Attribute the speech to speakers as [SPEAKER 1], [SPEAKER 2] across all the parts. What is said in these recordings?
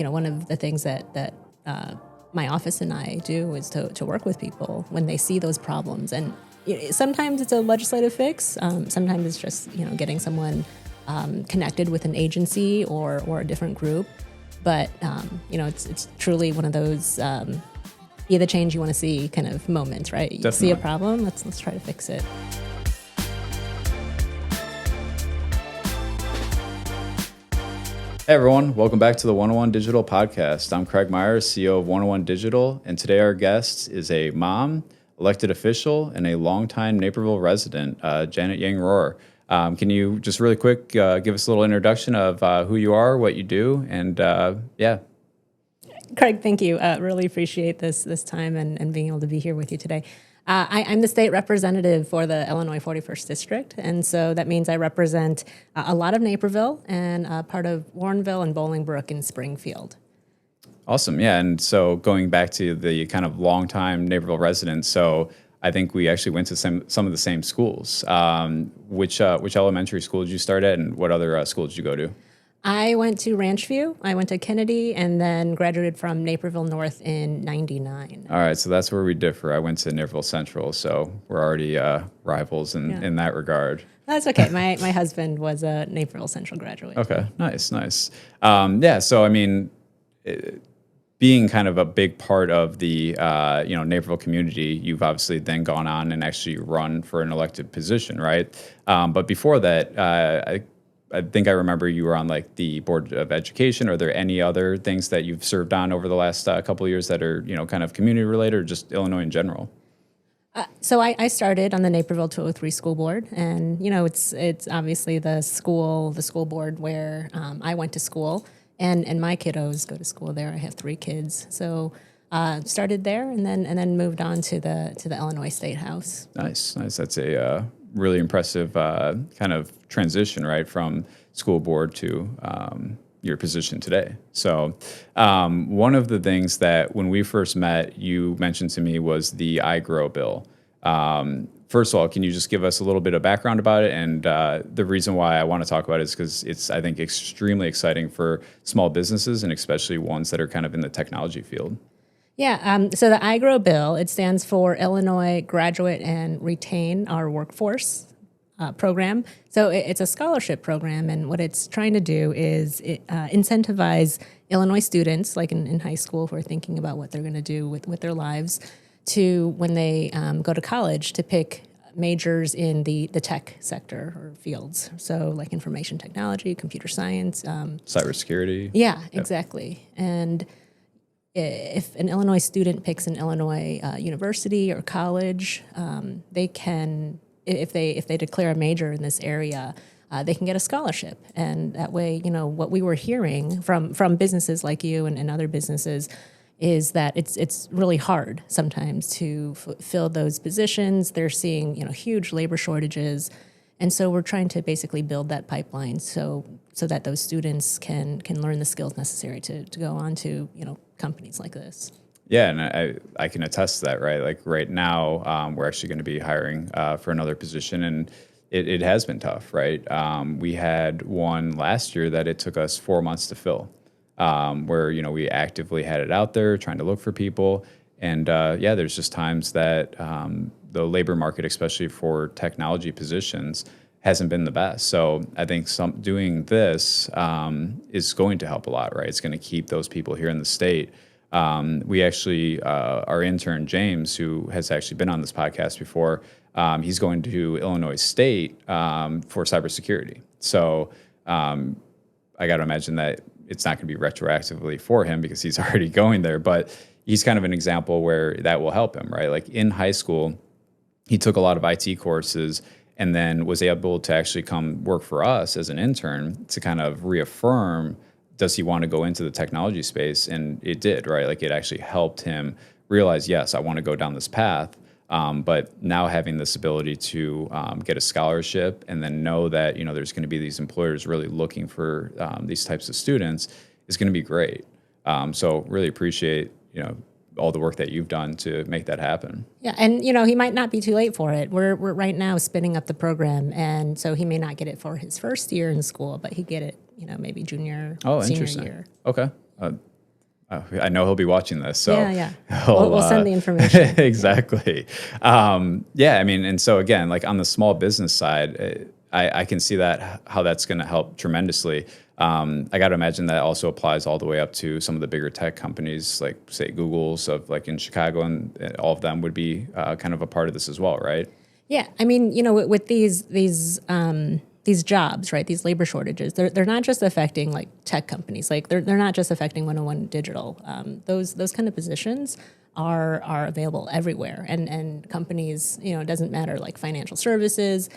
[SPEAKER 1] one of the things that my office and I do is to work with people when they see those problems. And sometimes it's a legislative fix. Sometimes it's just, getting someone connected with an agency or a different group. But, it's truly one of those be the change you want to see kind of moments, right? You
[SPEAKER 2] Definitely.
[SPEAKER 1] see a problem, let's try to fix it.
[SPEAKER 2] Hey everyone, welcome back to the 101 Digital Podcast. I'm Craig Myers, CEO of 101 Digital, and today our guest is a mom, elected official, and a longtime Naperville resident, Janet Yang Rohr. Can you just really quick give us a little introduction of who you are, what you do, and yeah.
[SPEAKER 1] Craig, thank you. Really appreciate this time and being able to be here with you today. I'm the state representative for the Illinois 41st District, and so that means I represent a lot of Naperville and part of Warrenville and Bolingbrook and Springfield.
[SPEAKER 2] Awesome, yeah, and so going back to the kind of longtime Naperville residents, so I think we actually went to some of the same schools. Which elementary school did you start at, and what other school did you go to?
[SPEAKER 1] I went to Ranchview, I went to Kennedy, and then graduated from Naperville North in '99.
[SPEAKER 2] All right, so that's where we differ. I went to Naperville Central, so we're already rivals in that regard.
[SPEAKER 1] That's okay. My husband was a Naperville Central graduate.
[SPEAKER 2] Okay, nice. Yeah, so I mean, being kind of a big part of the Naperville community, you've obviously then gone on and actually run for an elected position, right? But before that, I think I remember you were on like the Board of Education. Are there any other things that you've served on over the last couple of years that are kind of community related or just Illinois in general?
[SPEAKER 1] So I started on the Naperville 203 School Board, and it's obviously the school board where I went to school, and my kiddos go to school there. I have 3 kids, so started there, and then moved on to the Illinois State House.
[SPEAKER 2] Nice. That's a really impressive kind of transition, right, from school board to your position today. So one of the things that when we first met, you mentioned to me was the iGROW bill. First of all, can you just give us a little bit of background about it? And the reason why I want to talk about it is because it's, I think, extremely exciting for small businesses and especially ones that are kind of in the technology field.
[SPEAKER 1] Yeah, so the iGROW bill, it stands for Illinois Graduate and Retain Our Workforce program. So it's a scholarship program, and what it's trying to do is incentivize Illinois students, like in high school, who are thinking about what they're going to do with their lives, to when they go to college, to pick majors in the tech sector or fields. So like information technology, computer science.
[SPEAKER 2] Cybersecurity.
[SPEAKER 1] Yeah, exactly. And if an Illinois student picks an Illinois university or college, they can, if they declare a major in this area, they can get a scholarship. And that way, what we were hearing from businesses like you and other businesses is that it's really hard sometimes to fill those positions. They're seeing huge labor shortages. And so we're trying to basically build that pipeline so that those students can learn the skills necessary to go on to companies like this.
[SPEAKER 2] Yeah, and I can attest to that, right? Like right now, we're actually going to be hiring for another position, and it has been tough, right? We had one last year that it took us 4 months to fill, where we actively had it out there trying to look for people, and there's just times that the labor market, especially for technology positions, hasn't been the best. So I think doing this is going to help a lot, right? It's going to keep those people here in the state. We actually, our intern, James, who has actually been on this podcast before, he's going to Illinois State for cybersecurity. So I got to imagine that it's not going to be retroactively for him because he's already going there, but he's kind of an example where that will help him, right? Like in high school, he took a lot of IT courses and then was able to actually come work for us as an intern to kind of reaffirm, does he want to go into the technology space? And it did, right? Like it actually helped him realize, yes, I want to go down this path. But now having this ability to get a scholarship and then know that, there's going to be these employers really looking for these types of students is going to be great. So really appreciate, all the work that you've done to make that happen.
[SPEAKER 1] Yeah, and he might not be too late for it. We're right now spinning up the program, and so he may not get it for his first year in school, but he get it, maybe junior, senior year.
[SPEAKER 2] Okay. I know he'll be watching this, so
[SPEAKER 1] yeah. We'll send the information.
[SPEAKER 2] Exactly. Yeah, I mean, and so again, like on the small business side, I can see that how that's going to help tremendously. I got to imagine that also applies all the way up to some of the bigger tech companies, like say Google's of like in Chicago, and all of them would be kind of a part of this as well, right?
[SPEAKER 1] Yeah, I mean, with these jobs, right? These labor shortages, they're not just affecting like tech companies. Like they're not just affecting 101 Digital. Those kind of positions are available everywhere, and companies, it doesn't matter, like financial services.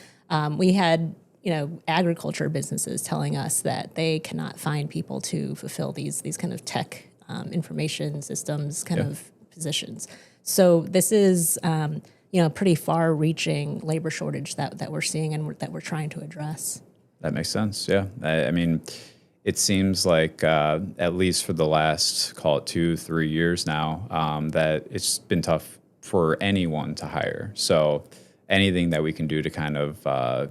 [SPEAKER 1] We had agriculture businesses telling us that they cannot find people to fulfill these kind of tech information systems kind of positions. So this is pretty far-reaching labor shortage that we're seeing and that we're trying to address.
[SPEAKER 2] That makes sense. Yeah, I mean, it seems like at least for the last, call it 2-3 years now, that it's been tough for anyone to hire. So anything that we can do to kind of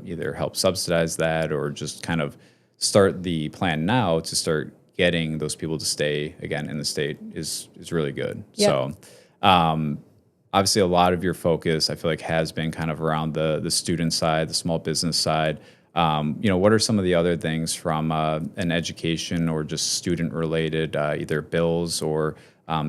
[SPEAKER 2] either help subsidize that or just kind of start the plan now to start getting those people to stay again in the state is really good.
[SPEAKER 1] Yeah.
[SPEAKER 2] So obviously a lot of your focus, I feel like, has been kind of around the student side, the small business side. What are some of the other things from an education or just student related, either bills or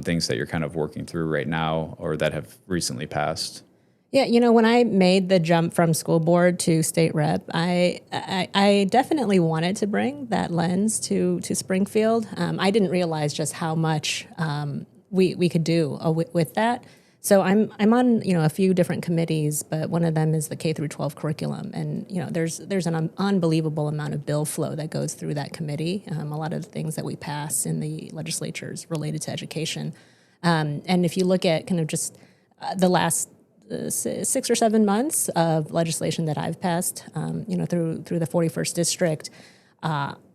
[SPEAKER 2] things that you're kind of working through right now or that have recently passed?
[SPEAKER 1] Yeah, when I made the jump from school board to state rep, I definitely wanted to bring that lens to Springfield. I didn't realize just how much we could do with that. So I'm on a few different committees, but one of them is the K through 12 curriculum, and there's an unbelievable amount of bill flow that goes through that committee. A lot of the things that we pass in the legislatures related to education, and if you look at kind of just the last 6 or 7 months of legislation that I've passed, through the 41st district.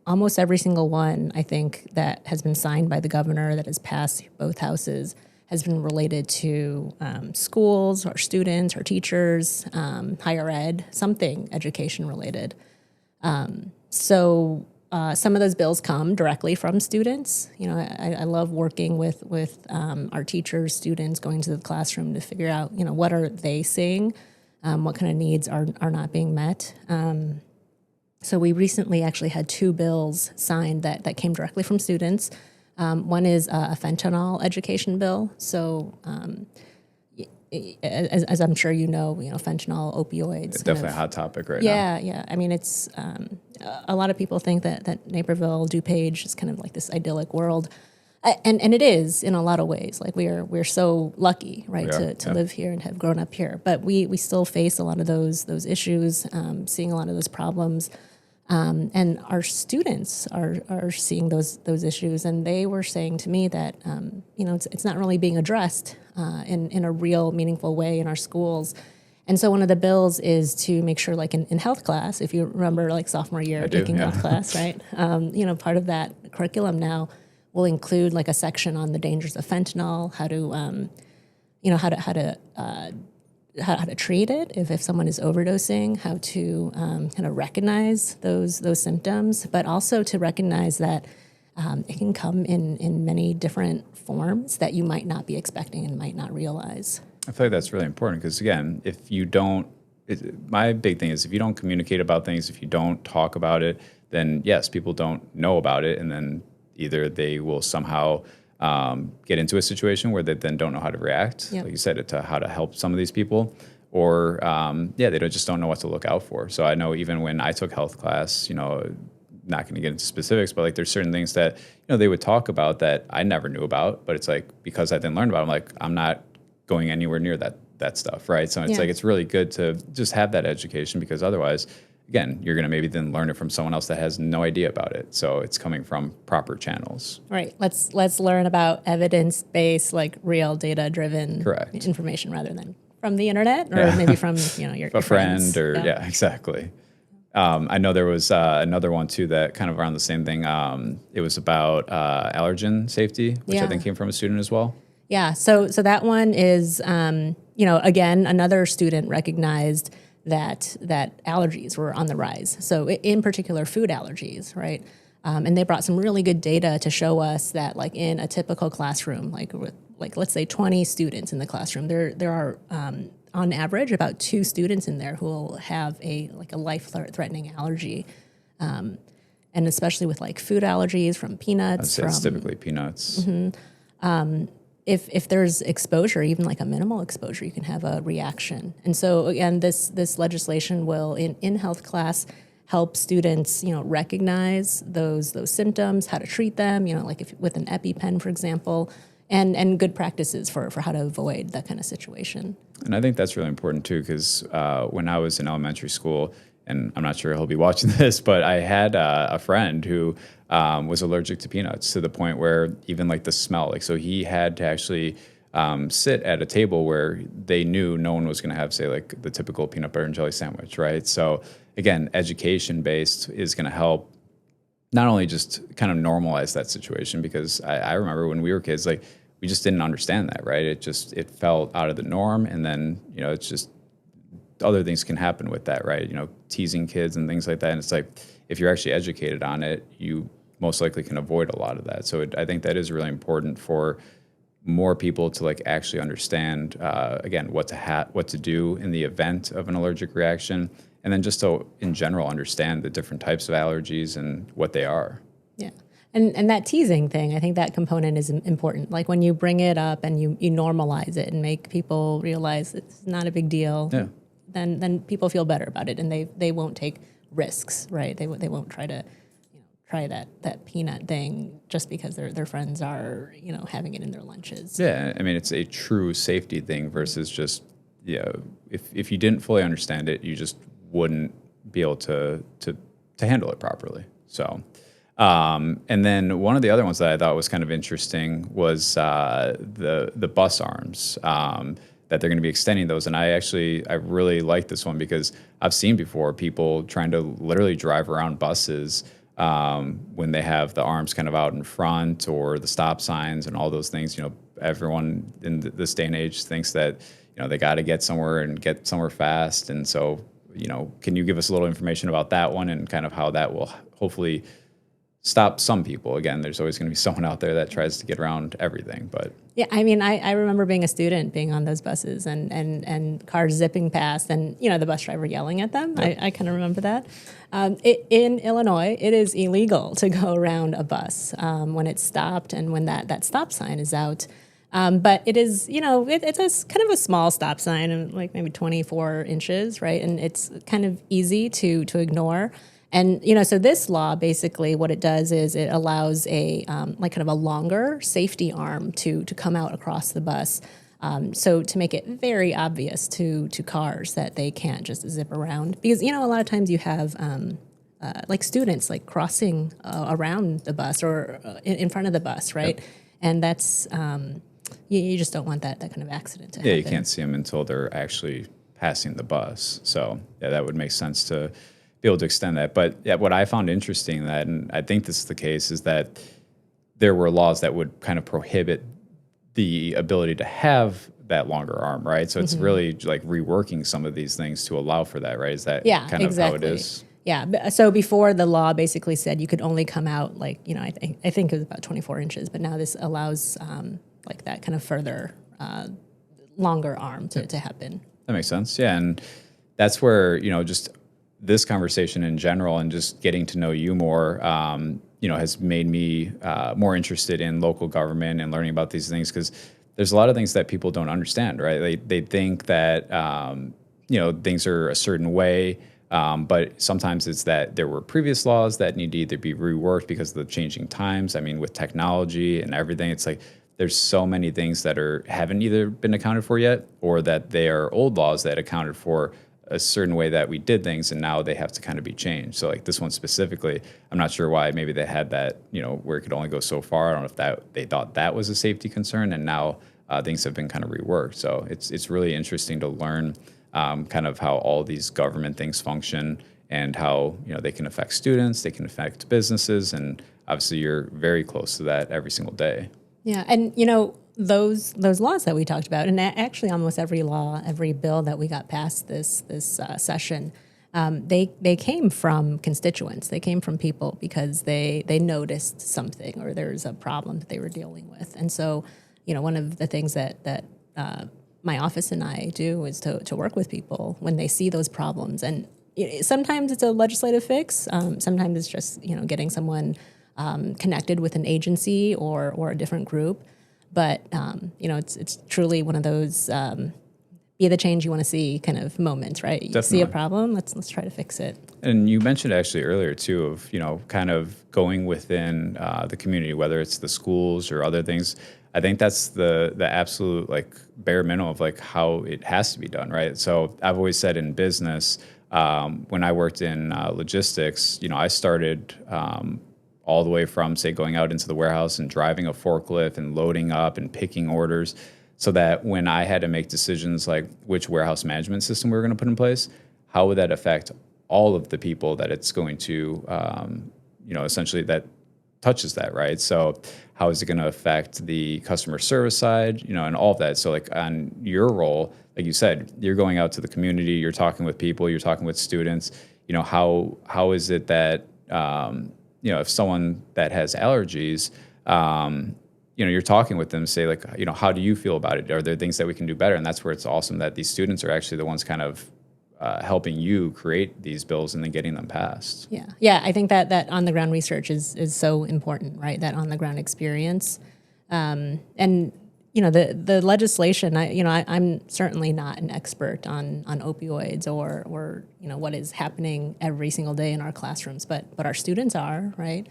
[SPEAKER 1] Almost every single one, I think, that has been signed by the governor that has passed both houses has been related to schools, our students, our teachers, higher ed, something education related. So some of those bills come directly from students. I love working with our teachers, students, going to the classroom to figure out, what are they seeing, what kind of needs are not being met. So we recently actually had 2 bills signed that came directly from students. One is a fentanyl education bill. So, as I'm sure fentanyl, opioids.
[SPEAKER 2] It's definitely a hot topic right now.
[SPEAKER 1] Yeah. I mean, it's a lot of people think that Naperville, DuPage is kind of like this idyllic world, and it is in a lot of ways. Like we're so lucky, right, to live here and have grown up here. But we still face a lot of those issues, seeing a lot of those problems. And our students are seeing those issues, and they were saying to me that it's not really being addressed in a real meaningful way in our schools. And so one of the bills is to make sure, like in health class, if you remember, like sophomore year taking health class, right? Part of that curriculum now will include like a section on the dangers of fentanyl, how to treat it if someone is overdosing, how to kind of recognize those symptoms, but also to recognize that it can come in many different forms that you might not be expecting and might not realize.
[SPEAKER 2] I feel like that's really important because, again, if you don't, my big thing is if you don't communicate about things, if you don't talk about it, then yes, people don't know about it, and then either they will somehow get into a situation where they then don't know how to react, like you said, to how to help some of these people, or they just don't know what to look out for. So I know even when I took health class, not going to get into specifics, but like there's certain things that they would talk about that I never knew about, but it's like because I didn't learn about it, I'm like, I'm not going anywhere near that stuff, right? So it's like it's really good to just have that education, because otherwise, again, you're going to maybe then learn it from someone else that has no idea about it. So it's coming from proper channels.
[SPEAKER 1] Right. Let's learn about evidence-based, like real data-driven
[SPEAKER 2] Correct.
[SPEAKER 1] information rather than from the internet or maybe from your
[SPEAKER 2] a friend
[SPEAKER 1] friends.
[SPEAKER 2] or exactly. I know there was another one too that kind of around the same thing. It was about allergen safety, which I think came from a student as well.
[SPEAKER 1] Yeah. So that one is again, another student recognized that allergies were on the rise. So in particular, food allergies, right? And they brought some really good data to show us that, like, in a typical classroom, like let's say 20 students in the classroom, there are on average about 2 students in there who will have a life-threatening allergy, and especially with like food allergies from peanuts.
[SPEAKER 2] It's typically peanuts.
[SPEAKER 1] If there's exposure, even like a minimal exposure, you can have a reaction. And so again, this legislation will in health class help students, recognize those symptoms, how to treat them, like if with an EpiPen, for example, and good practices for how to avoid that kind of situation.
[SPEAKER 2] And I think that's really important too, because when I was in elementary school, and I'm not sure he'll be watching this, but I had a friend who was allergic to peanuts to the point where even like the smell, like, so he had to actually sit at a table where they knew no one was going to have, say, like the typical peanut butter and jelly sandwich, right? So again, education-based is going to help not only just kind of normalize that situation, because I remember when we were kids, like, we just didn't understand that, right? It felt out of the norm, and then, it's just other things can happen with that, right? Teasing kids and things like that. And it's like, if you're actually educated on it, you most likely can avoid a lot of that. So I think that is really important for more people to like actually understand, again, what to do in the event of an allergic reaction. And then just to, in general, understand the different types of allergies and what they are.
[SPEAKER 1] Yeah. And that teasing thing, I think that component is important. Like when you bring it up and you normalize it and make people realize it's not a big deal,
[SPEAKER 2] yeah.
[SPEAKER 1] then people feel better about it, and they won't take risks, right? They won't try to try that peanut thing just because their friends are having it in their lunches.
[SPEAKER 2] Yeah, I mean, it's a true safety thing versus just if you didn't fully understand it, you just wouldn't be able to handle it properly. So, and then one of the other ones that I thought was kind of interesting was the bus arms, that they're going to be extending those. And I really like this one because I've seen before people trying to literally drive around buses when they have the arms kind of out in front or the stop signs and all those things. Everyone in this day and age thinks that, they got to get somewhere fast. And so, can you give us a little information about that one and kind of how that will hopefully stop some people? Again, there's always going to be someone out there that tries to get around everything, but.
[SPEAKER 1] Yeah, I mean, I remember being a student, being on those buses and cars zipping past and, the bus driver yelling at them. Yep. I kind of remember that. In Illinois, it is illegal to go around a bus when it's stopped and when that stop sign is out. But it is, it's a kind of a small stop sign, like maybe 24 inches, right? And it's kind of easy to ignore. And, so this law, basically what it does is it allows a like kind of a longer safety arm to come out across the bus. So to make it very obvious to cars that they can't just zip around. Because, a lot of times you have like students like crossing around the bus or in front of the bus, right? Yep. And that's, you just don't want that kind of accident to happen.
[SPEAKER 2] Yeah, you can't see them until they're actually passing the bus. So, yeah, that would make sense to be able to extend that. But yeah, what I found interesting that, and I think this is the case, is that there were laws that would kind of prohibit the ability to have that longer arm, right? So it's really like reworking some of these things to allow for that, right? Is that kind of how it is?
[SPEAKER 1] Yeah. So before the law basically said you could only come out like, I think it was about 24 inches, but now this allows like that kind of further longer arm to happen.
[SPEAKER 2] That makes sense. Yeah. And that's where, just this conversation in general and just getting to know you more, has made me more interested in local government and learning about these things, because there's a lot of things that people don't understand, right? They think that, things are a certain way, but sometimes it's that there were previous laws that need to either be reworked because of the changing times. I mean, with technology and everything, it's like there's so many things that haven't either been accounted for yet, or that they are old laws that accounted for a certain way that we did things, and now they have to kind of be changed. So like this one specifically, I'm not sure why maybe they had that, where it could only go so far. I don't know if that they thought that was a safety concern, and now things have been kind of reworked. So it's really interesting to learn kind of how all these government things function and how, they can affect students, they can affect businesses, and obviously you're very close to that every single day.
[SPEAKER 1] Yeah, and those laws that we talked about, and actually almost every law, every bill that we got passed this session, they came from constituents. They came from people because they noticed something or there's a problem that they were dealing with. And so, one of the things that my office and I do is to work with people when they see those problems. And sometimes it's a legislative fix. Sometimes it's just getting someone connected with an agency or a different group. But it's truly one of those be the change you want to see kind of moments, right? You
[SPEAKER 2] Definitely.
[SPEAKER 1] see a problem, let's try to fix it.
[SPEAKER 2] And you mentioned actually earlier too of kind of going within the community, whether it's the schools or other things. I think that's the absolute like bare minimum of like how it has to be done, right? So I've always said in business, when I worked in logistics, I started all the way from say going out into the warehouse and driving a forklift and loading up and picking orders, so that when I had to make decisions like which warehouse management system we were going to put in place, how would that affect all of the people that it's going to, essentially that touches that, right? So how is it going to affect the customer service side, and all of that? So like on your role, like you said, you're going out to the community, you're talking with people, you're talking with students, how is it that, if someone that has allergies, you're talking with them, say like, how do you feel about it? Are there things that we can do better? And that's where it's awesome that these students are actually the ones kind of helping you create these bills and then getting them passed.
[SPEAKER 1] Yeah. I think that on the ground research is so important, right? That on the ground experience, and the legislation. I'm certainly not an expert on opioids or what is happening every single day in our classrooms, but our students are, right?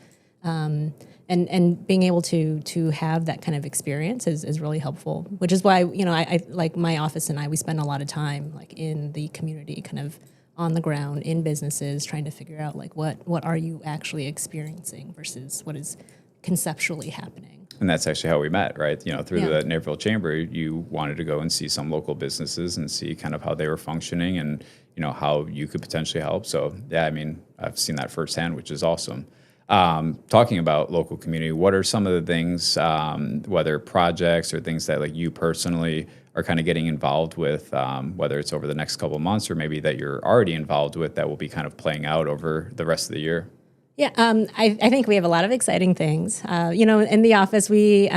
[SPEAKER 1] And being able to have that kind of experience is really helpful, which is why, I like my office and we spend a lot of time like in the community, kind of on the ground in businesses, trying to figure out like what are you actually experiencing versus what is conceptually happening.
[SPEAKER 2] And that's actually how we met, right? Through the Naperville Chamber, you wanted to go and see some local businesses and see kind of how they were functioning and, how you could potentially help. So, yeah, I mean, I've seen that firsthand, which is awesome. Talking about local community, what are some of the things, whether projects or things that like you personally are kind of getting involved with, whether it's over the next couple of months or maybe that you're already involved with that will be kind of playing out over the rest of the year?
[SPEAKER 1] Yeah, I think we have a lot of exciting things. In the office, we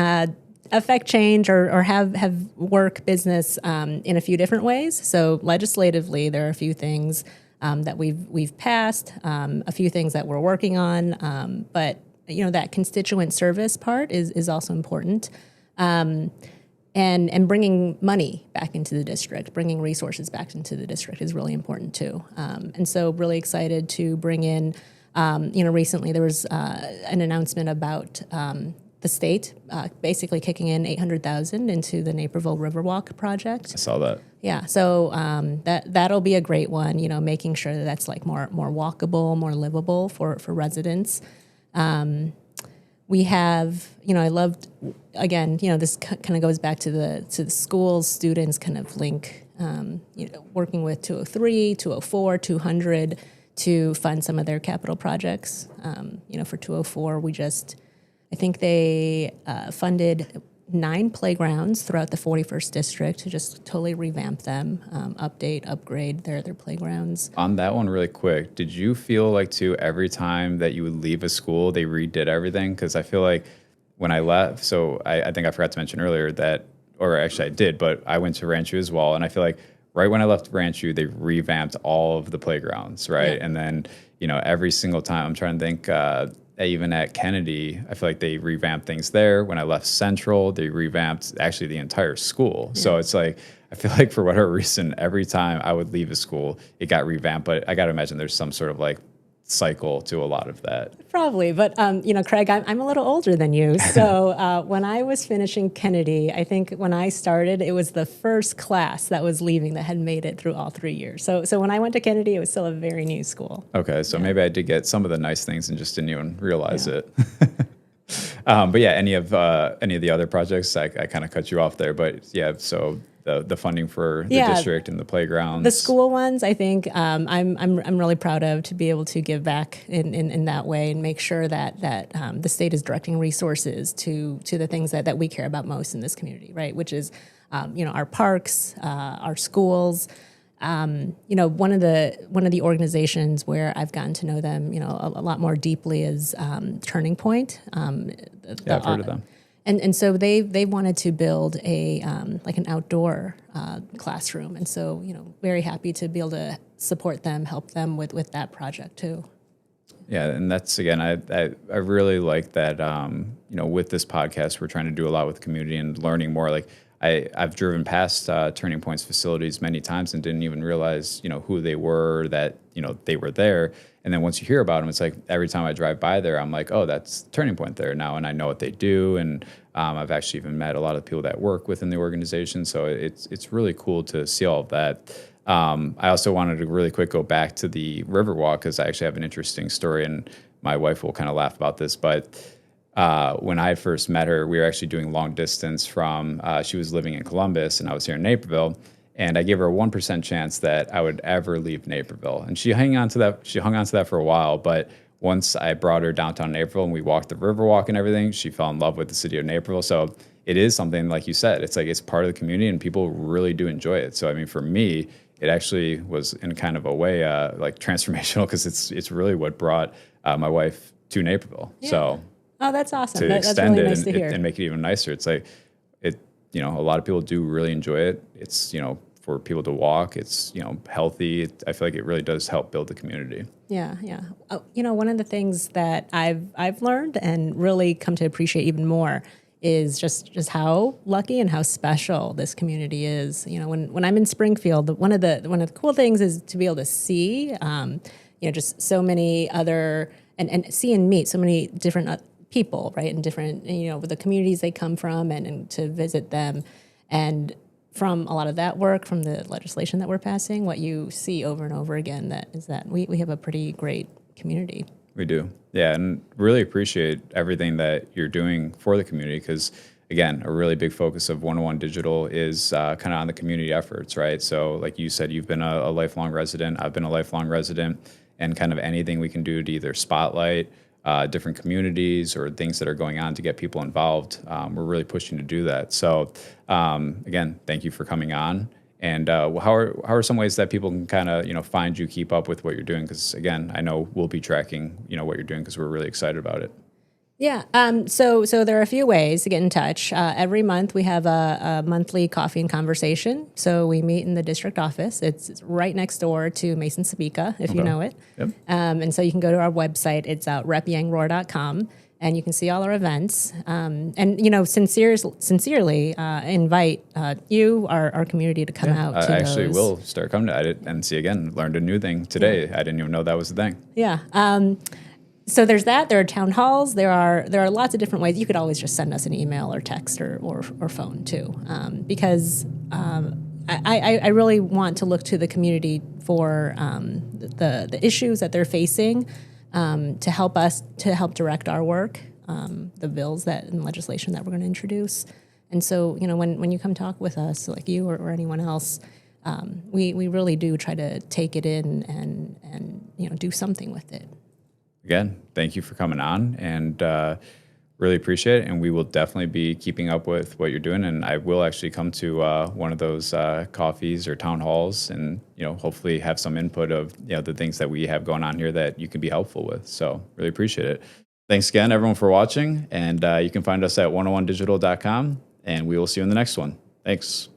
[SPEAKER 1] affect change or have work business in a few different ways. So legislatively, there are a few things that we've passed, a few things that we're working on, but that constituent service part is also important, and bringing money back into the district, bringing resources back into the district is really important too. And so, really excited to bring in. Recently there was an announcement about the state basically kicking in $800,000 into the Naperville Riverwalk project. I
[SPEAKER 2] saw that.
[SPEAKER 1] Yeah, so that'll be a great one. Making sure that that's like more walkable, more livable for residents. We have, I loved again. This kind of goes back to the schools, students kind of link. Working with 203, 204, 200 to fund some of their capital projects. For 204, I think they funded 9 playgrounds throughout the 41st district to just totally revamp them, upgrade their playgrounds.
[SPEAKER 2] On that one really quick, did you feel like too every time that you would leave a school, they redid everything? Because I feel like when I left, so I think I forgot to mention earlier that, or actually I did, but I went to Rancho as well, and I feel like right when I left Rancho, they revamped all of the playgrounds, right? Yeah. And then, every single time, I'm trying to think, even at Kennedy, I feel like they revamped things there. When I left Central, they revamped actually the entire school. Yeah. So it's like, I feel like for whatever reason, every time I would leave a school, it got revamped. But I got to imagine there's some sort of like cycle to a lot of that.
[SPEAKER 1] Probably, but Craig, I'm a little older than you. So when I was finishing Kennedy, I think when I started, it was the first class that was leaving that had made it through all 3 years. So when I went to Kennedy, it was still a very new school.
[SPEAKER 2] Okay, so maybe I did get some of the nice things and just didn't even realize it. But yeah, any of the other projects, I kind of cut you off there. But yeah, so the funding for the district and the playgrounds,
[SPEAKER 1] the school ones, I think I'm really proud of to be able to give back in that way and make sure that the state is directing resources to the things that we care about most in this community, right? Which is our parks, our schools. One of the organizations where I've gotten to know them, a lot more deeply is Turning Point.
[SPEAKER 2] Yeah, I've heard of them.
[SPEAKER 1] And so they wanted to build a like an outdoor classroom, and so very happy to be able to support them, help them with that project too.
[SPEAKER 2] Yeah, and that's again, I really like that. With this podcast, we're trying to do a lot with the community and learning more. Like I've driven past Turning Point's facilities many times and didn't even realize who they were, that they were there. And then once you hear about them, it's like every time I drive by there, I'm like, oh, that's Turning Point there now, and I know what they do. And I've actually even met a lot of people that work within the organization. So it's really cool to see all of that. I also wanted to really quick go back to the Riverwalk because I actually have an interesting story, and my wife will kind of laugh about this. But when I first met her, we were actually doing long distance from, she was living in Columbus and I was here in Naperville. And I gave her a 1% chance that I would ever leave Naperville. And she hung on to that for a while. But once I brought her downtown Naperville and we walked the Riverwalk and everything, she fell in love with the city of Naperville. So it is something, like you said, it's like it's part of the community and people really do enjoy it. So, I mean, for me, it actually was in kind of a way like transformational because it's really what brought my wife to Naperville.
[SPEAKER 1] Yeah.
[SPEAKER 2] So
[SPEAKER 1] oh, that's awesome.
[SPEAKER 2] to
[SPEAKER 1] That's
[SPEAKER 2] extend
[SPEAKER 1] really
[SPEAKER 2] it
[SPEAKER 1] nice to hear.
[SPEAKER 2] and make it even nicer, it's like a lot of people do really enjoy it. It's for people to walk. It's healthy. I feel like it really does help build the community.
[SPEAKER 1] Yeah, yeah. One of the things that I've learned and really come to appreciate even more is just how lucky and how special this community is. When I'm in Springfield, one of the cool things is to be able to see, just so many other and see and meet so many different people, right, and different the communities they come from, and to visit them. And from a lot of that work, from the legislation that we're passing, what you see over and over again is that we have a pretty great community.
[SPEAKER 2] We do. Yeah, and really appreciate everything that you're doing for the community because, again, a really big focus of 101 Digital is kind of on the community efforts, right? So like you said, you've been a lifelong resident. I've been a lifelong resident, and kind of anything we can do to either spotlight different communities or things that are going on to get people involved, we're really pushing to do that. So again, thank you for coming on. And how are some ways that people can kind of find you, keep up with what you're doing? Because again, I know we'll be tracking what you're doing because we're really excited about it.
[SPEAKER 1] Yeah. So there are a few ways to get in touch. Every month we have a monthly coffee and conversation. So we meet in the district office. It's right next door to Mason Sabika, if you know it.
[SPEAKER 2] Yep.
[SPEAKER 1] And so you can go to our website. It's rePYangRohr.com. And you can see all our events. Sincerely invite you, our community, to come out to
[SPEAKER 2] I actually
[SPEAKER 1] those.
[SPEAKER 2] will start coming to it and see again. Learned a new thing today. Yeah. I didn't even know that was a thing.
[SPEAKER 1] Yeah. So there's that. There are town halls. There are lots of different ways. You could always just send us an email or text or phone too, because I really want to look to the community for the issues that they're facing. To help direct our work, the bills and legislation that we're going to introduce. And so, when you come talk with us, like you or anyone else, we really do try to take it in and do something with it.
[SPEAKER 2] Again, thank you for coming on, and really appreciate it. And we will definitely be keeping up with what you're doing. And I will actually come to one of those coffees or town halls, and hopefully have some input of the things that we have going on here that you can be helpful with. So really appreciate it. Thanks again, everyone, for watching. And you can find us at 101digital.com, and we will see you in the next one. Thanks.